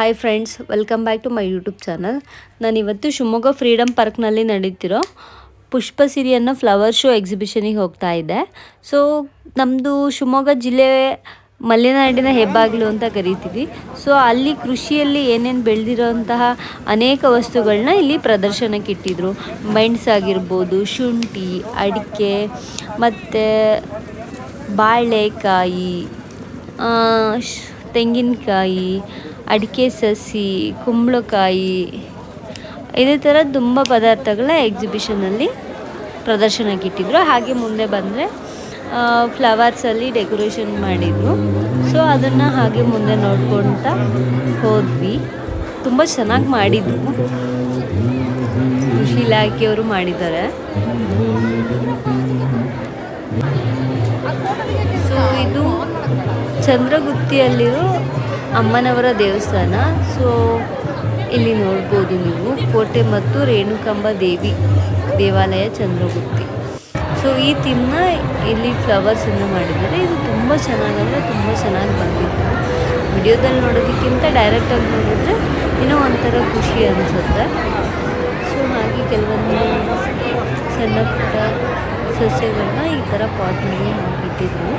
Hi friends, welcome back to my YouTube channel. ನಾನಿವತ್ತು Shivamogga freedom ಪಾರ್ಕ್ನಲ್ಲಿ ನಡೀತಿರೋ ಪುಷ್ಪಸಿರಿ ಅನ್ನೋ ಫ್ಲವರ್ ಶೋ ಎಕ್ಸಿಬಿಷನಿಗೆ ಹೋಗ್ತಾ ಇದ್ದೆ. ಸೊ ನಮ್ಮದು ಶಿವಮೊಗ್ಗ ಜಿಲ್ಲೆ ಮಲೆನಾಡಿನ ಹೆಬ್ಬಾಗಿಲು ಅಂತ ಕರಿತೀವಿ. ಸೊ ಅಲ್ಲಿ ಕೃಷಿಯಲ್ಲಿ ಏನೇನು ಬೆಳೆದಿರೋಂತಹ ಅನೇಕ ವಸ್ತುಗಳನ್ನ ಇಲ್ಲಿ ಪ್ರದರ್ಶನಕ್ಕೆ ಇಟ್ಟಿದ್ರು. ಮೆಣಸಾಗಿರ್ಬೋದು, ಶುಂಠಿ, ಅಡಿಕೆ ಮತ್ತು ಬಾಳೆಕಾಯಿ, ತೆಂಗಿನಕಾಯಿ, ಅಡಿಕೆ ಸಸಿ, ಕುಂಬಳಕಾಯಿ, ಇದೇ ಥರ ತುಂಬ ಪದಾರ್ಥಗಳ ಎಕ್ಸಿಬಿಷನಲ್ಲಿ ಪ್ರದರ್ಶನಕ್ಕೆ ಇಟ್ಟಿದ್ರು. ಹಾಗೆ ಮುಂದೆ ಬಂದರೆ ಫ್ಲವರ್ಸಲ್ಲಿ ಡೆಕೋರೇಷನ್ ಮಾಡಿದರು. ಸೊ ಅದನ್ನು ಹಾಗೆ ಮುಂದೆ ನೋಡ್ಕೊಳ್ತಾ ಹೋದ್ವಿ. ತುಂಬ ಚೆನ್ನಾಗಿ ಮಾಡಿದ್ರು, ಕೃಷಿ ಇಲಾಖೆಯವರು ಮಾಡಿದ್ದಾರೆ. ಸೊ ಇದು ಚಂದ್ರಗುತ್ತಿಯಲ್ಲಿರೋ ಅಮ್ಮನವರ ದೇವಸ್ಥಾನ. ಸೊ ಇಲ್ಲಿ ನೋಡ್ಬೋದು ನೀವು ಕೋಟೆ ಮತ್ತು ರೇಣುಕಾಂಬ ದೇವಿ ದೇವಾಲಯ ಚಂದ್ರಗುತ್ತಿ. ಸೊ ಈ ಥೀಮ್ನ ಇಲ್ಲಿ ಫ್ಲವರ್ಸನ್ನು ಮಾಡಿದ್ದಾರೆ. ಇದು ತುಂಬ ಚೆನ್ನಾಗಂದರೆ ತುಂಬ ಚೆನ್ನಾಗಿ ಬಂದಿತ್ತು. ವಿಡಿಯೋದಲ್ಲಿ ನೋಡೋದಕ್ಕಿಂತ ಡೈರೆಕ್ಟಾಗಿ ನೋಡಿದ್ರೆ ಏನೋ ಒಂಥರ ಖುಷಿ ಅನಿಸುತ್ತೆ. ಸೊ ಹಾಗೆ ಕೆಲವೊಂದು ಸಣ್ಣ ಪುಟ್ಟ ಸಸ್ಯಗಳನ್ನ ಈ ಥರ ಪಾಟ್ನಲ್ಲಿ ಹಾಕಿಟ್ಟಿದ್ರು.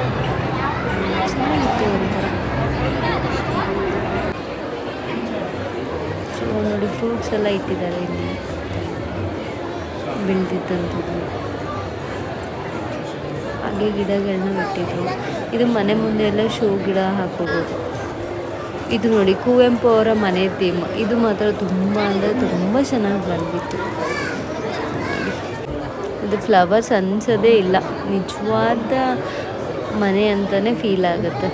ಚೆನ್ನಾಗಿತ್ತು ಒಂಥರ. ಸೊ ನೋಡಿ, ಫ್ರೂಟ್ಸ್ ಎಲ್ಲ ಇಟ್ಟಿದ್ದಾರೆ ಇಲ್ಲಿ ಬೆಳೆದಿದ್ದಂಥದ್ದು. ಹಾಗೆ ಗಿಡಗಳನ್ನ ಇಟ್ಟಿದ್ರು. ಇದು ಮನೆ ಮುಂದೆ ಎಲ್ಲ ಶೋ ಗಿಡ ಹಾಕೋಬೋದು. ಇದು ನೋಡಿ, ಕುವೆಂಪು ಅವರ ಮನೆ ಥೀಮ್. ಇದು ಮಾತ್ರ ತುಂಬ ಅಂದರೆ ತುಂಬ ಚೆನ್ನಾಗಿ ಬಂದಿತ್ತು. ಇದು ಫ್ಲವರ್ಸ್ ಅನಿಸೋದೇ ಇಲ್ಲ, ನಿಜವಾದ ಮನೆ ಅಂತಲೇ ಫೀಲ್ ಆಗುತ್ತೆ.